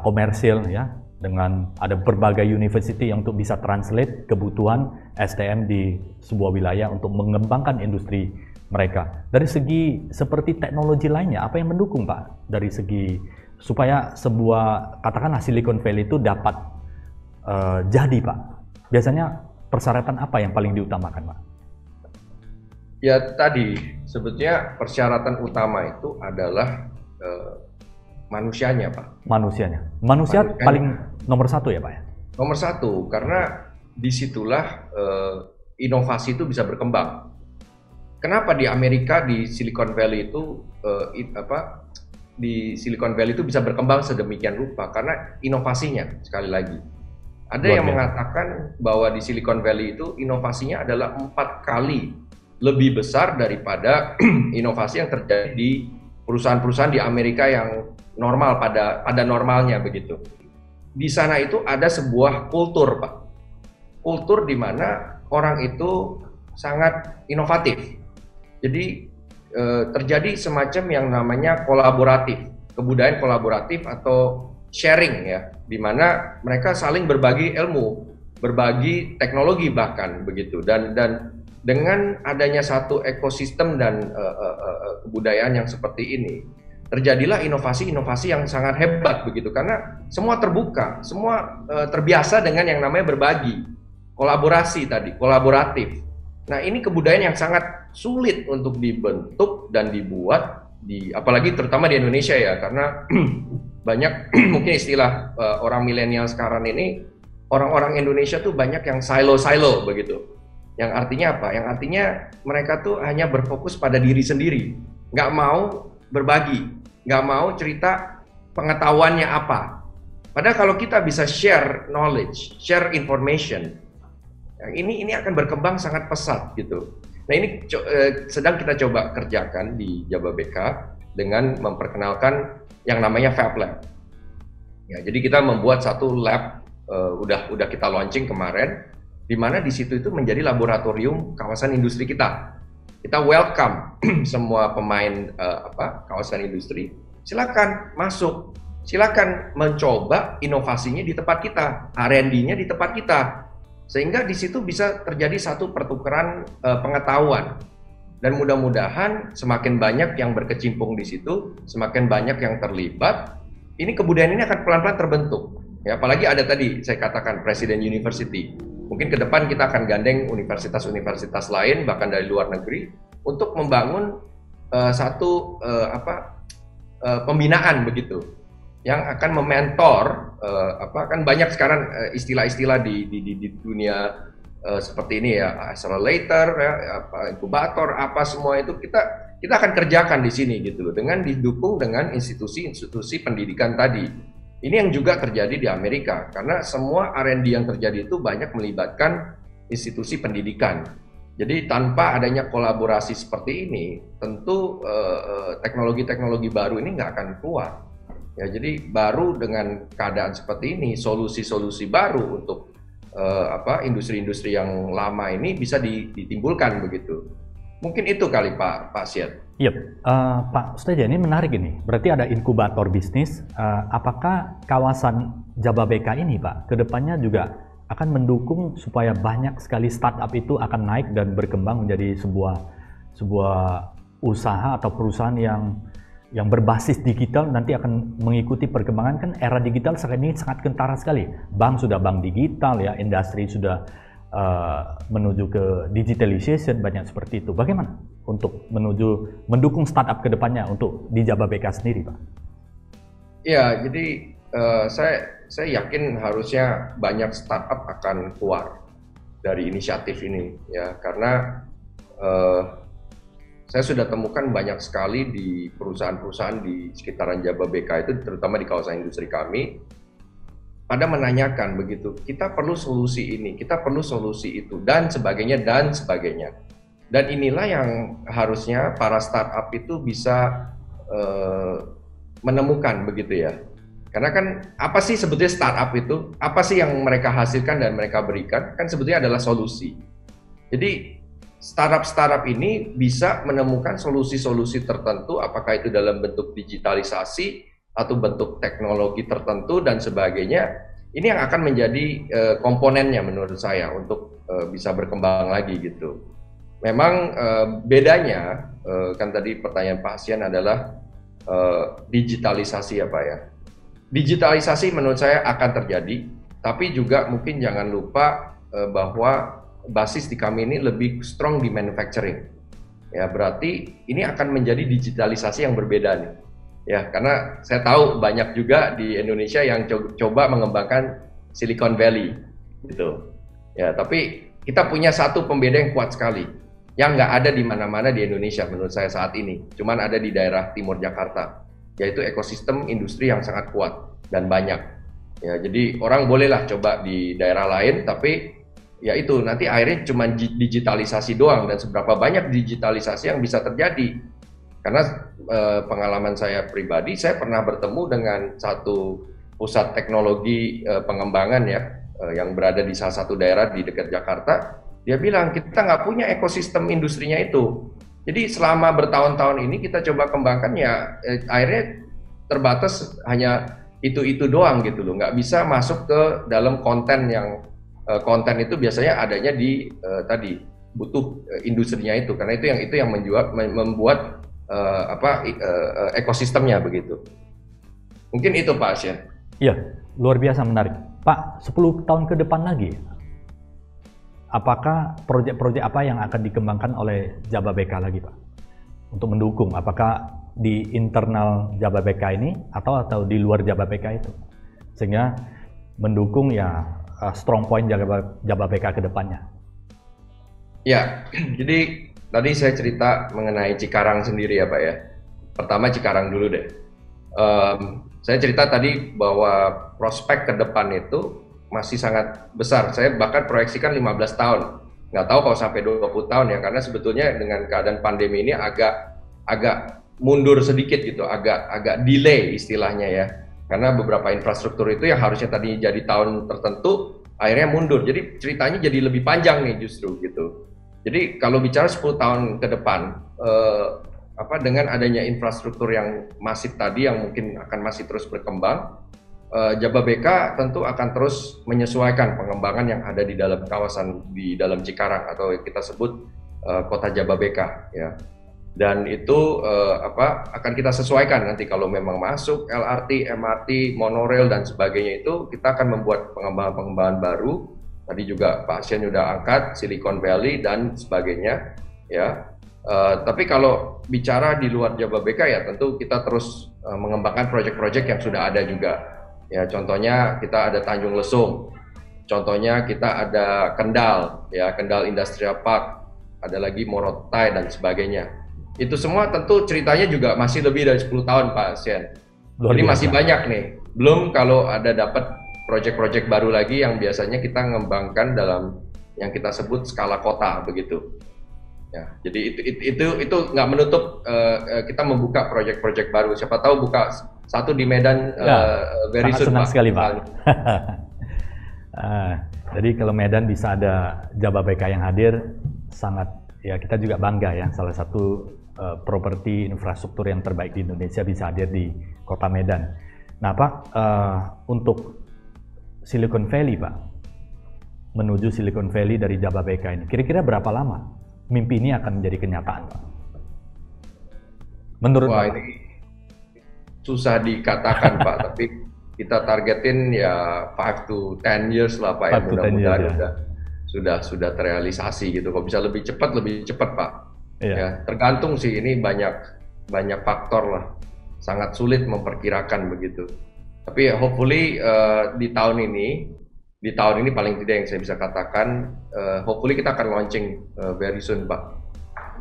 komersil ya, dengan ada berbagai university yang untuk bisa translate kebutuhan SDM di sebuah wilayah untuk mengembangkan industri mereka. Dari segi seperti teknologi lainnya, apa yang mendukung Pak dari segi supaya sebuah katakanlah Silicon Valley itu dapat jadi Pak? Biasanya persyaratan apa yang paling diutamakan Pak? Ya tadi sebetulnya persyaratan utama itu adalah manusianya Pak. Manusia paling nomor satu ya Pak ya? Nomor satu, karena disitulah inovasi itu bisa berkembang. Kenapa di Amerika, di Silicon Valley itu di Silicon Valley itu bisa berkembang sedemikian rupa? Karena inovasinya, sekali lagi. Ada yang mengatakan bahwa di Silicon Valley itu inovasinya adalah 4 kali lebih besar daripada inovasi yang terjadi di perusahaan-perusahaan di Amerika yang normal pada normalnya begitu. Di sana itu ada sebuah kultur Pak. Kultur di mana orang itu sangat inovatif. Jadi terjadi semacam yang namanya kolaboratif, kebudayaan kolaboratif atau sharing ya, di mana mereka saling berbagi ilmu, berbagi teknologi bahkan begitu. Dan dengan adanya satu ekosistem dan kebudayaan yang seperti ini, terjadilah inovasi-inovasi yang sangat hebat begitu, karena semua terbuka, semua terbiasa dengan yang namanya berbagi, kolaborasi tadi, kolaboratif. Nah, ini kebudayaan yang sangat sulit untuk dibentuk dan dibuat apalagi terutama di Indonesia ya, karena banyak mungkin istilah orang milenial sekarang ini, orang-orang Indonesia tuh banyak yang silo-silo begitu. Yang artinya apa? Yang artinya mereka tuh hanya berfokus pada diri sendiri, nggak mau berbagi, nggak mau cerita pengetahuannya apa. Padahal kalau kita bisa share knowledge, share information, ini akan berkembang sangat pesat gitu. Nah, ini sedang kita coba kerjakan di Jababeka dengan memperkenalkan yang namanya Fab Lab. Ya, jadi kita membuat satu lab, udah kita launching kemarin, di mana di situ itu menjadi laboratorium kawasan industri kita. Kita welcome semua pemain kawasan industri. Silakan masuk, silakan mencoba inovasinya di tempat kita, R&D-nya di tempat kita. Sehingga di situ bisa terjadi satu pertukaran pengetahuan, dan mudah-mudahan semakin banyak yang berkecimpung di situ, semakin banyak yang terlibat, ini kebudayaan ini akan pelan-pelan terbentuk. Ya, apalagi ada tadi saya katakan Presiden University. Mungkin ke depan kita akan gandeng universitas-universitas lain bahkan dari luar negeri untuk membangun satu pembinaan begitu, yang akan mementor kan banyak sekarang istilah-istilah di dunia seperti ini ya, accelerator ya, inkubator, apa semua itu kita akan kerjakan di sini gitu loh, dengan didukung dengan institusi-institusi pendidikan tadi. Ini yang juga terjadi di Amerika, karena semua R&D yang terjadi itu banyak melibatkan institusi pendidikan. Jadi tanpa adanya kolaborasi seperti ini, tentu teknologi-teknologi baru ini nggak akan keluar. Ya, jadi baru dengan keadaan seperti ini, solusi-solusi baru untuk industri-industri yang lama ini bisa ditimbulkan begitu. Mungkin itu kali Pak Syed. Iya, Pak Suteja, ini menarik ini. Berarti ada inkubator bisnis. Apakah kawasan Jababeka ini Pak, kedepannya juga akan mendukung supaya banyak sekali startup itu akan naik dan berkembang menjadi sebuah usaha atau perusahaan yang berbasis digital, nanti akan mengikuti perkembangan? Kan era digital saat ini sangat kentara sekali. Bank sudah bank digital ya, industri sudah menuju ke digitalization, banyak seperti itu. Bagaimana untuk mendukung startup ke depannya untuk di Jababeka sendiri, Pak? Ya, jadi saya yakin harusnya banyak startup akan keluar dari inisiatif ini ya, karena saya sudah temukan banyak sekali di perusahaan-perusahaan di sekitaran Jababeka itu, terutama di kawasan industri kami, pada menanyakan begitu, kita perlu solusi ini, kita perlu solusi itu, dan sebagainya, dan sebagainya. Dan inilah yang harusnya para startup itu bisa menemukan begitu ya. Karena kan apa sih sebetulnya startup itu? Apa sih yang mereka hasilkan dan mereka berikan? Kan sebetulnya adalah solusi. Jadi startup ini bisa menemukan solusi-solusi tertentu, apakah itu dalam bentuk digitalisasi atau bentuk teknologi tertentu dan sebagainya. Ini yang akan menjadi komponennya menurut saya untuk bisa berkembang lagi gitu. Memang bedanya kan tadi pertanyaan Pak Sian adalah digitalisasi ya Pak ya. Digitalisasi menurut saya akan terjadi, tapi juga mungkin jangan lupa bahwa basis di kami ini lebih strong di manufacturing. Ya, berarti ini akan menjadi digitalisasi yang berbeda nih. Ya, karena saya tahu banyak juga di Indonesia yang coba mengembangkan Silicon Valley gitu. Ya, tapi kita punya satu pembeda yang kuat sekali yang nggak ada di mana-mana di Indonesia menurut saya saat ini. Cuman ada di daerah timur Jakarta, yaitu ekosistem industri yang sangat kuat dan banyak. Ya, jadi orang bolehlah coba di daerah lain, tapi ya itu nanti akhirnya cuma digitalisasi doang, dan seberapa banyak digitalisasi yang bisa terjadi. Karena pengalaman saya pribadi, saya pernah bertemu dengan satu pusat teknologi pengembangan ya, yang berada di salah satu daerah di dekat Jakarta. Dia bilang kita nggak punya ekosistem industrinya itu. Jadi selama bertahun-tahun ini kita coba kembangkan ya akhirnya terbatas hanya itu doang gitu loh. Nggak bisa masuk ke dalam konten yang konten itu biasanya adanya di tadi butuh industrinya itu, karena itu yang membuat ekosistemnya begitu. Mungkin itu Pak Asyen. Iya, luar biasa menarik. Pak, 10 tahun ke depan lagi, apakah proyek-proyek apa yang akan dikembangkan oleh Jababeka lagi Pak? Untuk mendukung, apakah di internal Jababeka ini atau di luar Jababeka itu? Sehingga mendukung ya strong point Jababeka ke depannya. Ya, jadi tadi saya cerita mengenai Cikarang sendiri ya Pak ya. Pertama Cikarang dulu deh. Saya cerita tadi bahwa prospek ke depan itu masih sangat besar. Saya bahkan proyeksikan 15 tahun. Nggak tahu kalau sampai 20 tahun ya, karena sebetulnya dengan keadaan pandemi ini agak mundur sedikit gitu, agak delay istilahnya ya. Karena beberapa infrastruktur itu yang harusnya tadi jadi tahun tertentu, akhirnya mundur. Jadi ceritanya jadi lebih panjang nih justru gitu. Jadi kalau bicara 10 tahun ke depan, dengan adanya infrastruktur yang masif tadi yang mungkin akan masih terus berkembang, Jababeka tentu akan terus menyesuaikan pengembangan yang ada di dalam kawasan di dalam Cikarang atau kita sebut kota Jababeka ya. Dan itu akan kita sesuaikan nanti kalau memang masuk LRT, MRT, monorail dan sebagainya, itu kita akan membuat pengembangan baru. Tadi juga Pak Asyen sudah angkat Silicon Valley dan sebagainya ya. Tapi kalau bicara di luar Jababeka ya tentu kita terus mengembangkan proyek-proyek yang sudah ada juga. Ya, contohnya kita ada Tanjung Lesung, contohnya kita ada Kendal, ya Kendal Industrial Park, ada lagi Morotai dan sebagainya. Itu semua tentu ceritanya juga masih lebih dari 10 tahun Pak Asyen. Jadi masih banyak nih. Belum kalau ada dapat proyek-proyek baru lagi yang biasanya kita ngembangkan dalam yang kita sebut skala kota begitu. Ya, jadi itu nggak menutup kita membuka proyek-proyek baru. Siapa tahu buka satu di Medan very soon. Senang sekali Pak. Jadi kalau Medan bisa ada Jababeka yang hadir, sangat ya kita juga bangga ya, salah satu properti infrastruktur yang terbaik di Indonesia bisa hadir di kota Medan. Nah Pak, untuk Silicon Valley Pak, menuju Silicon Valley dari Jababeka ini, kira-kira berapa lama mimpi ini akan menjadi kenyataan Pak? Menurut Pak? Ini susah dikatakan Pak, tapi kita targetin ya 5 to 10 years lah Pak, ya mudah-mudahan sudah terrealisasi gitu. Kalau bisa lebih cepat Pak. Iya. Ya, tergantung sih, ini banyak faktor lah, sangat sulit memperkirakan begitu. Tapi hopefully di tahun ini paling tidak yang saya bisa katakan, hopefully kita akan launching very soon Pak.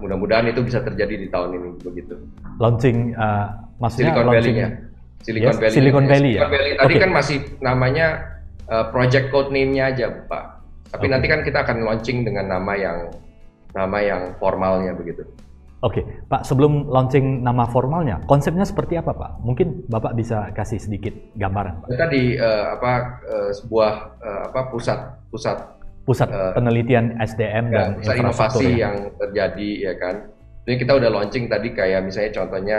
mudah-mudahan itu bisa terjadi di tahun ini begitu. Launching, maksudnya Silicon launching Valley-nya. Silicon yes, Valley. Silicon Valley ya. Silicon Valley tadi Okay. kan masih namanya project code name-nya aja, Pak. Tapi nanti kan kita akan launching dengan nama yang formalnya begitu. Oke, Pak, sebelum launching nama formalnya, konsepnya seperti apa, Pak? Mungkin Bapak bisa kasih sedikit gambaran, Pak. Kita di sebuah pusat Penelitian SDM dan pusat infrastruktur inovasi ya. yang terjadi ya kan. Ini kita udah launching tadi kayak misalnya contohnya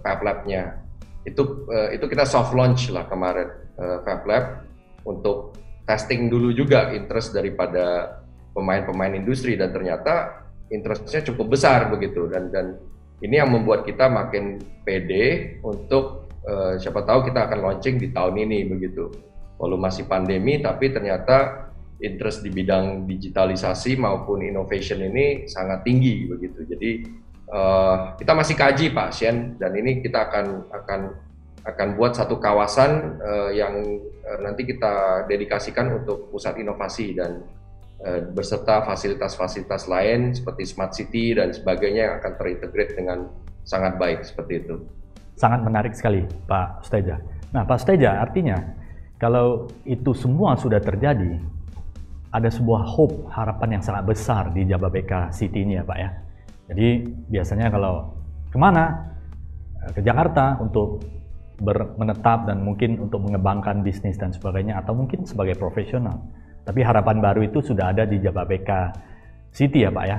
Fab Lab-nya. Itu kita soft launch lah kemarin Fab Lab untuk testing dulu juga interest daripada pemain-pemain industri, dan ternyata interestnya cukup besar begitu, dan ini yang membuat kita makin pede untuk siapa tahu kita akan launching di tahun ini begitu. Walau masih pandemi, tapi ternyata interest di bidang digitalisasi maupun innovation ini sangat tinggi begitu. Jadi kita masih kaji Pak Sien, dan ini kita akan buat satu kawasan yang nanti kita dedikasikan untuk pusat inovasi dan berserta fasilitas-fasilitas lain seperti smart city dan sebagainya yang akan terintegrate dengan sangat baik seperti itu. Sangat menarik sekali, Pak Suteja. Nah, Pak Suteja, artinya kalau itu semua sudah terjadi, ada sebuah hope, harapan yang sangat besar di Jababeka City ini ya Pak ya. Jadi biasanya kalau kemana? Ke Jakarta untuk menetap dan mungkin untuk mengembangkan bisnis dan sebagainya, atau mungkin sebagai profesional. Tapi harapan baru itu sudah ada di Jababeka City ya Pak ya?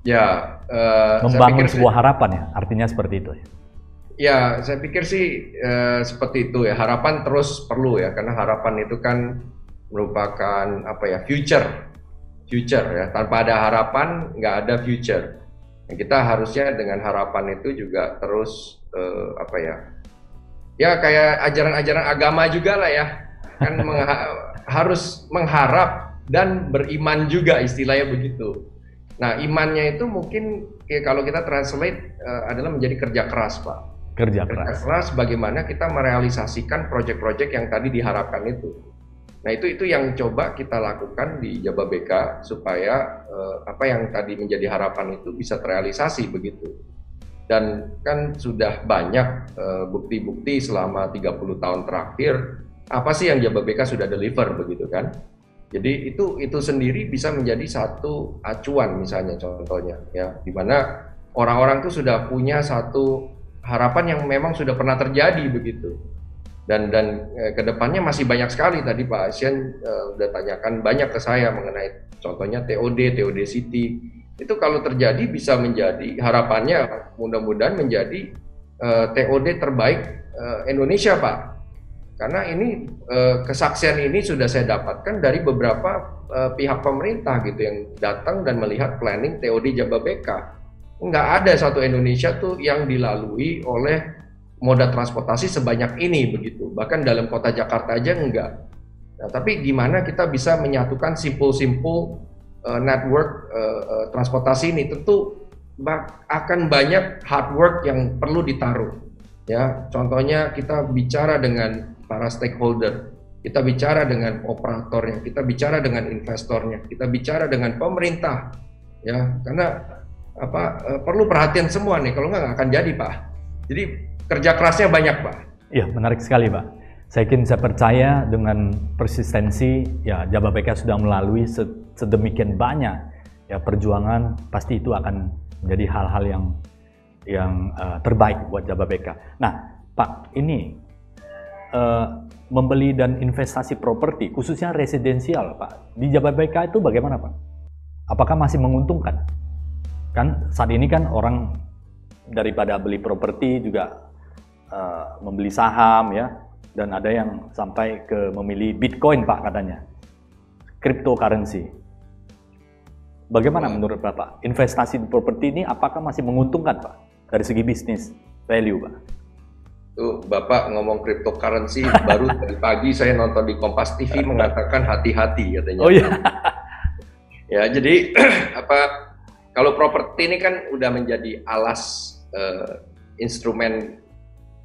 Ya, membangun sebuah harapan ya, artinya seperti itu. Ya, saya pikir sih seperti itu ya. Harapan terus perlu ya, karena harapan itu kan merupakan future ya. Tanpa ada harapan nggak ada future. Dan kita harusnya dengan harapan itu juga terus ya kayak ajaran-ajaran agama juga lah ya. Kan harus mengharap dan beriman juga, istilahnya begitu. Nah, imannya itu mungkin kalau kita translate adalah menjadi kerja keras, Pak. Kerja keras bagaimana kita merealisasikan proyek-proyek yang tadi diharapkan itu. Nah, itu yang coba kita lakukan di Jababeka supaya apa yang tadi menjadi harapan itu bisa terrealisasi begitu. Dan kan sudah banyak bukti-bukti selama 30 tahun terakhir apa sih yang Jababeka sudah deliver begitu kan. Jadi itu sendiri bisa menjadi satu acuan, misalnya contohnya ya, di mana orang-orang tuh sudah punya satu harapan yang memang sudah pernah terjadi begitu. Dan kedepannya masih banyak sekali. Tadi Pak Asian udah tanyakan banyak ke saya mengenai contohnya TOD City. Itu kalau terjadi bisa menjadi, harapannya mudah-mudahan menjadi TOD terbaik Indonesia Pak. Karena ini kesaksian ini sudah saya dapatkan dari beberapa pihak pemerintah gitu yang datang dan melihat planning TOD Jababeka. Nggak ada satu Indonesia tuh yang dilalui oleh moda transportasi sebanyak ini begitu. Bahkan dalam kota Jakarta aja enggak. Nah, tapi gimana kita bisa menyatukan simpul-simpul network transportasi ini? Tentu akan banyak hard work yang perlu ditaruh. Ya, contohnya kita bicara dengan para stakeholder, kita bicara dengan operatornya, kita bicara dengan investornya, kita bicara dengan pemerintah, ya, karena perlu perhatian semua nih, kalau nggak akan jadi Pak. Jadi kerja kerasnya banyak Pak. Iya, menarik sekali Pak. Saya percaya dengan persistensi, ya Jababeka sudah melalui sedemikian banyak ya perjuangan, pasti itu akan menjadi hal-hal yang terbaik buat Jababeka. Nah, Pak, ini membeli dan investasi properti, khususnya residensial, Pak, di Jababeka itu bagaimana, Pak? Apakah masih menguntungkan? Kan saat ini kan orang daripada beli properti juga membeli saham, ya, dan ada yang sampai ke memilih Bitcoin, Pak, katanya, cryptocurrency. Bagaimana menurut Bapak? Investasi di properti ini apakah masih menguntungkan, Pak? Dari segi bisnis value, Pak? Tuh, Bapak ngomong cryptocurrency, baru tadi pagi saya nonton di Kompas TV mengatakan hati-hati katanya. Oh iya. Ya, jadi kalau properti ini kan udah menjadi alas instrumen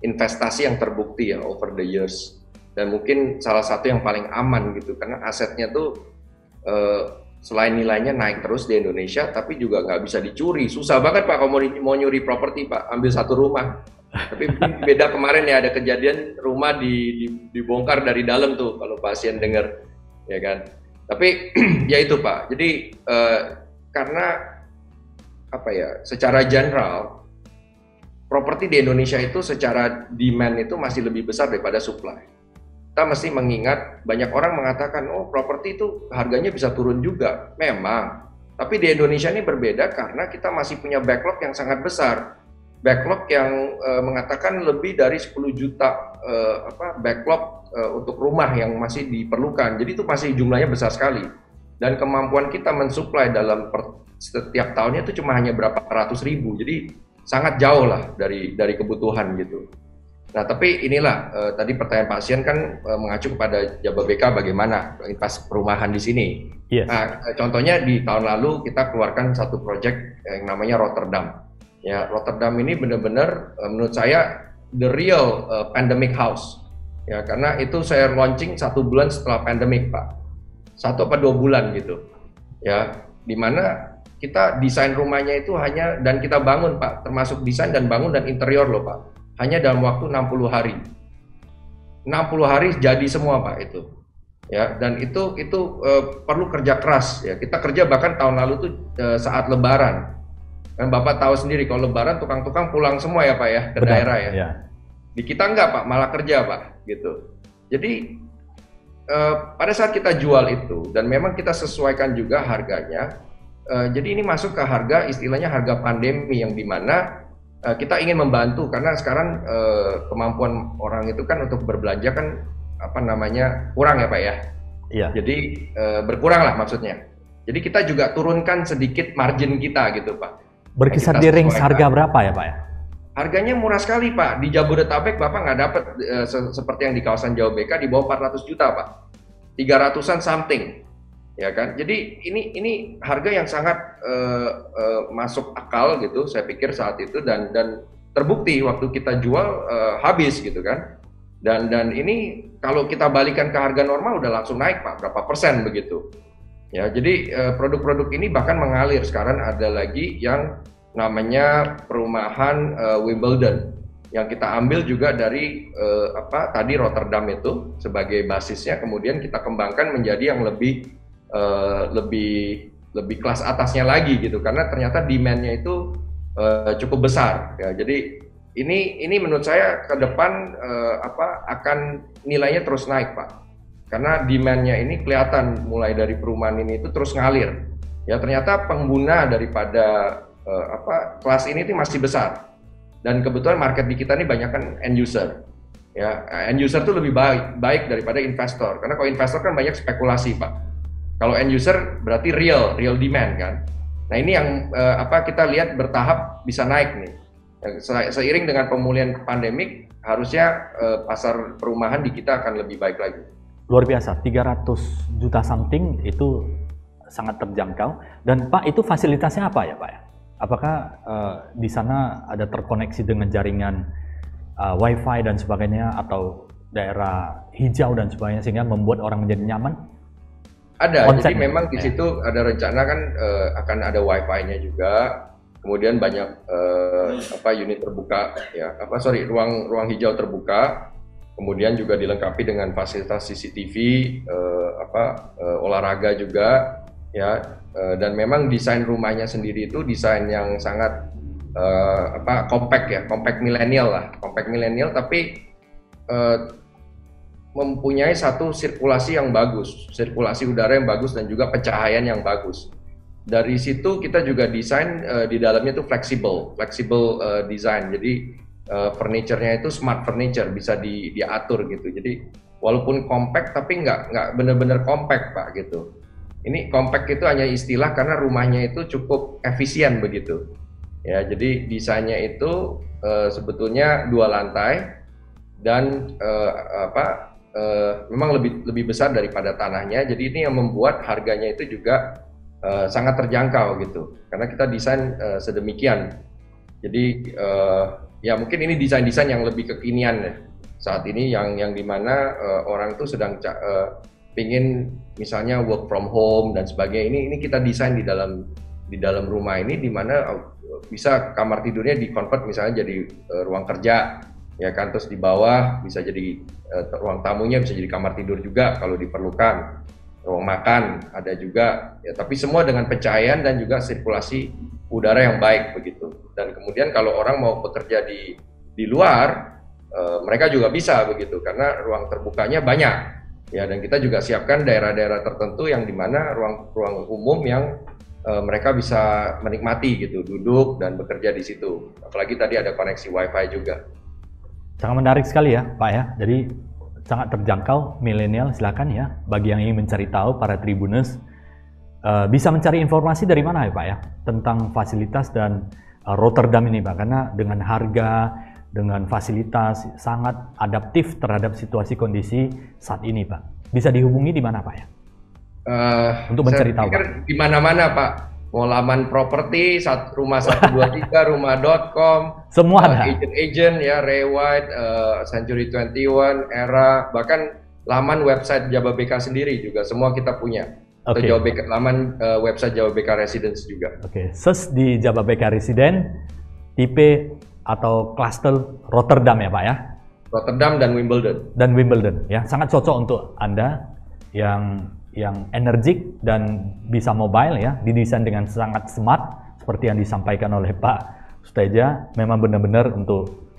investasi yang terbukti ya over the years, dan mungkin salah satu yang paling aman gitu, karena asetnya tuh selain nilainya naik terus di Indonesia, tapi juga nggak bisa dicuri. Susah banget Pak kalau mau nyuri properti Pak, ambil satu rumah. Tapi beda kemarin ya, ada kejadian rumah dibongkar dari dalam tuh kalau pasien dengar, ya kan. Tapi ya itu Pak. Jadi karena apa ya, secara general properti di Indonesia itu secara demand itu masih lebih besar daripada supply. Kita mesti mengingat, banyak orang mengatakan, oh properti itu harganya bisa turun juga. Memang, tapi di Indonesia ini berbeda karena kita masih punya backlog yang sangat besar. Backlog yang mengatakan lebih dari 10 juta backlog untuk rumah yang masih diperlukan. Jadi itu masih jumlahnya besar sekali. Dan kemampuan kita mensuplai dalam setiap tahunnya itu cuma hanya berapa ratus ribu. Jadi sangat jauh lah dari kebutuhan gitu. Nah, tapi inilah tadi pertanyaan pasien kan mengacu kepada Jababeka bagaimana investasi perumahan di sini. Yes. Nah, contohnya di tahun lalu kita keluarkan satu proyek yang namanya Rotterdam. Ya, Rotterdam ini benar-benar menurut saya the real pandemic house. Ya, karena itu saya launching 1 bulan setelah pandemic, Pak. 1 apa 2 bulan gitu. Ya, di mana kita desain rumahnya itu hanya, dan kita bangun Pak, termasuk desain dan bangun dan interior loh Pak. Hanya dalam waktu 60 hari. 60 hari jadi semua Pak itu. Ya, dan itu perlu kerja keras ya. Kita kerja bahkan tahun lalu tuh saat lebaran. Kan Bapak tahu sendiri kalau lebaran tukang-tukang pulang semua ya Pak ya ke daerah ya. Ya. Di kita enggak Pak, malah kerja Pak gitu. Jadi pada saat kita jual itu dan memang kita sesuaikan juga harganya. Jadi ini masuk ke harga, istilahnya harga pandemi yang dimana kita ingin membantu karena sekarang kemampuan orang itu kan untuk berbelanja kan kurang ya Pak ya. Iya. Jadi berkurang lah maksudnya. Jadi kita juga turunkan sedikit margin kita gitu Pak. Berkisar di range harga berapa ya Pak ya? Harganya murah sekali Pak. Di Jabodetabek Bapak nggak dapat seperti yang di kawasan Jababeka di bawah 400 juta Pak. 300-an something. Ya kan, jadi ini harga yang sangat masuk akal gitu, saya pikir saat itu dan terbukti waktu kita jual habis gitu kan, dan ini kalau kita balikan ke harga normal udah langsung naik Pak, berapa persen begitu, ya jadi produk-produk ini bahkan mengalir. Sekarang ada lagi yang namanya perumahan Wimbledon yang kita ambil juga dari tadi Rotterdam itu sebagai basisnya, kemudian kita kembangkan menjadi yang lebih kelas atasnya lagi gitu karena ternyata demand-nya itu cukup besar ya. Jadi ini menurut saya ke depan akan nilainya terus naik Pak karena demand-nya ini kelihatan mulai dari perumahan ini itu terus ngalir ya. Ternyata pengguna daripada kelas ini itu masih besar dan kebetulan market di kita ini banyak kan end user ya. End user tuh lebih baik daripada investor karena kalau investor kan banyak spekulasi Pak. Kalau end user berarti real demand kan. Nah ini yang kita lihat bertahap bisa naik nih. Seiring dengan pemulihan pandemik, harusnya pasar perumahan di kita akan lebih baik lagi. Luar biasa, 300 juta something itu sangat terjangkau. Dan Pak, itu fasilitasnya apa ya Pak? Apakah di sana ada terkoneksi dengan jaringan Wi-Fi dan sebagainya atau daerah hijau dan sebagainya sehingga membuat orang menjadi nyaman? Ada, jadi memang di situ ada rencana kan akan ada Wi-Fi-nya juga, kemudian banyak unit terbuka, ya ruang hijau terbuka, kemudian juga dilengkapi dengan fasilitas CCTV, olahraga juga, ya, dan memang desain rumahnya sendiri itu desain yang sangat compact ya, compact milenial, tapi mempunyai satu sirkulasi yang bagus, sirkulasi udara yang bagus dan juga pencahayaan yang bagus. Dari situ kita juga desain di dalamnya itu flexible design. Jadi furniture-nya itu smart furniture, bisa diatur gitu. Jadi walaupun compact tapi nggak benar-benar compact Pak gitu. Ini compact itu hanya istilah karena rumahnya itu cukup efisien begitu. Ya, jadi desainnya itu sebetulnya 2 lantai dan memang lebih besar daripada tanahnya, jadi ini yang membuat harganya itu juga sangat terjangkau gitu, karena kita desain sedemikian. Jadi ya mungkin ini desain yang lebih kekinian ya saat ini, yang dimana orang tuh sedang pingin misalnya work from home dan sebagainya, ini kita desain di dalam rumah ini, di mana bisa kamar tidurnya di-convert misalnya jadi ruang kerja, ya kan, terus di bawah bisa jadi ruang tamunya bisa jadi kamar tidur juga kalau diperlukan, ruang makan ada juga, ya, tapi semua dengan pencahayaan dan juga sirkulasi udara yang baik begitu. Dan kemudian kalau orang mau bekerja di luar, mereka juga bisa begitu karena ruang terbukanya banyak. Ya, dan kita juga siapkan daerah-daerah tertentu yang dimana ruang umum yang mereka bisa menikmati gitu, duduk dan bekerja di situ. Apalagi tadi ada koneksi WiFi juga. Sangat menarik sekali ya Pak ya. Jadi sangat terjangkau milenial, silakan ya. Bagi yang ingin mencari tahu, para Tribuners bisa mencari informasi dari mana ya Pak ya tentang fasilitas dan Rotterdam ini Pak, karena dengan harga, dengan fasilitas sangat adaptif terhadap situasi kondisi saat ini Pak. Bisa dihubungi di mana Pak ya? Untuk mencari tahu Pak. Di mana-mana Pak. Mau laman properti, rumah 123, rumah.com, semua ada. Agent ya, Ray White, Century 21, Era, bahkan laman website Jababeka sendiri juga semua kita punya. Okay. Laman website Jababeka Residence juga. Oke, search di Jababeka Residence, tipe atau cluster Rotterdam ya Pak ya? Rotterdam dan Wimbledon. Dan Wimbledon ya, sangat cocok untuk Anda yang energik dan bisa mobile ya, didesain dengan sangat smart seperti yang disampaikan oleh Pak Suteja. Memang benar-benar untuk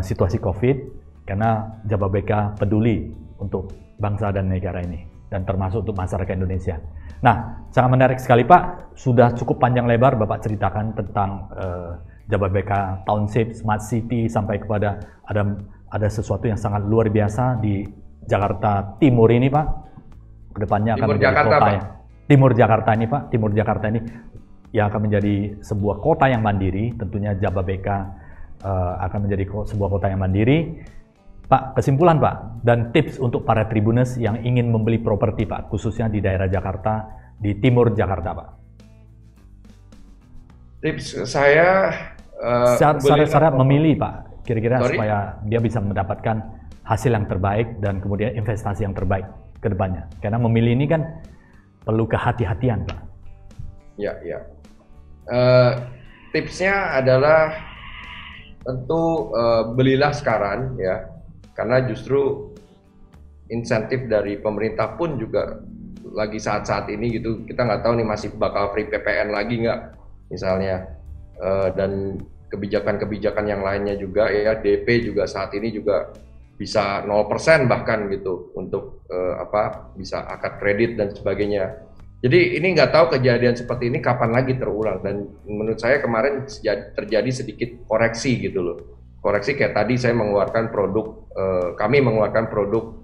situasi COVID, karena Jababeka peduli untuk bangsa dan negara ini dan termasuk untuk masyarakat Indonesia. Nah, sangat menarik sekali Pak. Sudah cukup panjang lebar Bapak ceritakan tentang Jababeka Township, Smart City, sampai kepada ada sesuatu yang sangat luar biasa di Jakarta Timur ini Pak. Kedepannya akan menjadi Jakarta, kota Pak. Timur Jakarta ini Pak. Timur Jakarta ini yang akan menjadi sebuah kota yang mandiri. Tentunya Jababeka akan menjadi sebuah kota yang mandiri. Pak, kesimpulan Pak, dan tips untuk para Tribuners yang ingin membeli properti Pak, khususnya di daerah Jakarta, di Timur Jakarta Pak. Tips saya Syarat memilih Pak, kira-kira supaya dia bisa mendapatkan hasil yang terbaik dan kemudian investasi yang terbaik ke depannya. Karena memilih ini kan perlu kehati-hatian Pak. Ya. Tipsnya adalah tentu belilah sekarang ya, karena justru insentif dari pemerintah pun juga lagi saat-saat ini gitu, kita nggak tahu nih masih bakal free PPN lagi nggak misalnya, dan kebijakan-kebijakan yang lainnya juga ya, DP juga saat ini juga bisa 0% bahkan gitu untuk bisa akad kredit dan sebagainya. Jadi ini nggak tahu kejadian seperti ini kapan lagi terulang, dan menurut saya kemarin terjadi sedikit koreksi gitu loh. Koreksi kayak tadi saya mengeluarkan produk, kami mengeluarkan produk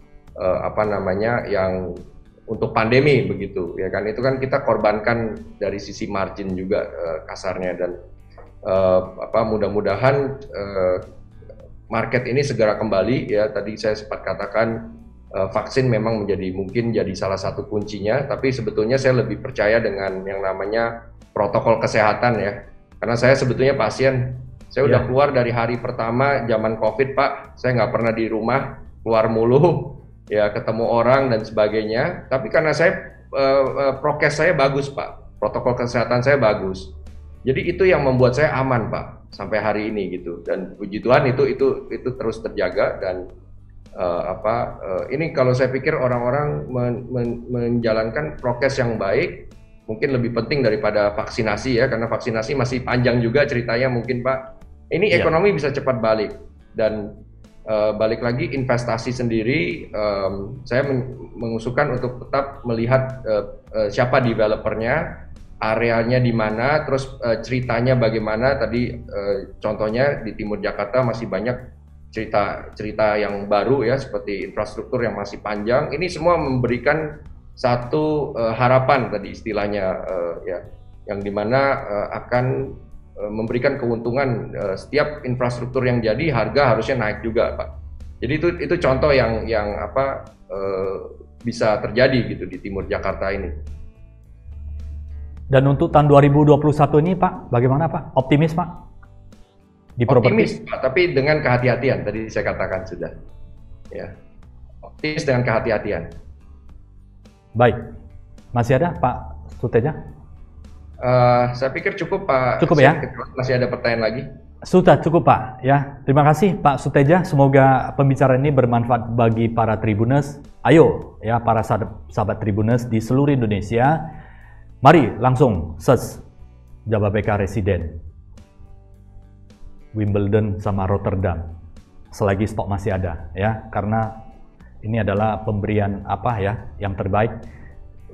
yang untuk pandemi begitu ya kan, itu kan kita korbankan dari sisi margin juga kasarnya, dan mudah-mudahan market ini segera kembali ya. Tadi saya sempat katakan vaksin memang mungkin jadi salah satu kuncinya, tapi sebetulnya saya lebih percaya dengan yang namanya protokol kesehatan ya, karena saya sebetulnya pasien. Saya udah keluar dari hari pertama zaman COVID Pak, saya nggak pernah di rumah, keluar mulu ya, ketemu orang dan sebagainya, tapi karena saya prokes saya bagus Pak, protokol kesehatan saya bagus, jadi itu yang membuat saya aman Pak sampai hari ini gitu, dan puji Tuhan itu terus terjaga. Dan ini kalau saya pikir orang-orang menjalankan prokes yang baik mungkin lebih penting daripada vaksinasi ya, karena vaksinasi masih panjang juga ceritanya mungkin Pak. Ini ekonomi bisa cepat balik, dan balik lagi investasi sendiri, saya mengusulkan untuk tetap melihat siapa developernya, areanya di mana, terus ceritanya bagaimana. Tadi contohnya di Timur Jakarta masih banyak cerita yang baru ya, seperti infrastruktur yang masih panjang. Ini semua memberikan satu harapan tadi istilahnya ya, yang dimana akan memberikan keuntungan. Setiap infrastruktur yang jadi, harga harusnya naik juga Pak. Jadi itu contoh yang bisa terjadi gitu di Timur Jakarta ini. Dan untuk tahun 2021 ini Pak, bagaimana Pak? Optimis Pak? Di optimis Pak, tapi dengan kehati-hatian, tadi saya katakan sudah. Ya. Optimis dengan kehati-hatian. Baik, masih ada Pak Suteja? Saya pikir cukup Pak. Cukup ya? Masih ada pertanyaan lagi? Sudah cukup Pak. Ya, terima kasih Pak Suteja. Semoga pembicaraan ini bermanfaat bagi para Tribuners. Ayo ya para sahabat Tribuners di seluruh Indonesia. Mari langsung search Jababeka Residen Wimbledon sama Rotterdam. Selagi stok masih ada ya, karena ini adalah pemberian yang terbaik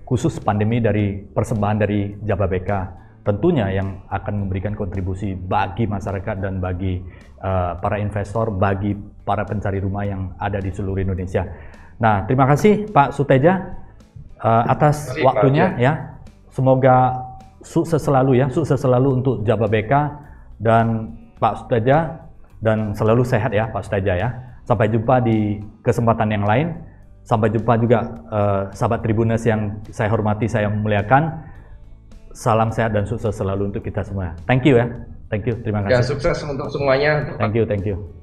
khusus pandemi dari persembahan dari Jababeka, tentunya yang akan memberikan kontribusi bagi masyarakat dan bagi para investor, bagi para pencari rumah yang ada di seluruh Indonesia. Nah, terima kasih Pak Suteja atas waktunya ya. Semoga sukses selalu untuk Jababeka dan Pak Suteja, dan selalu sehat ya Pak Suteja ya. Sampai jumpa di kesempatan yang lain. Sampai jumpa juga sahabat Tribuners yang saya hormati, saya muliakan. Salam sehat dan sukses selalu untuk kita semua. Thank you ya. Thank you. Terima kasih. Ya, sukses untuk semuanya. Thank you.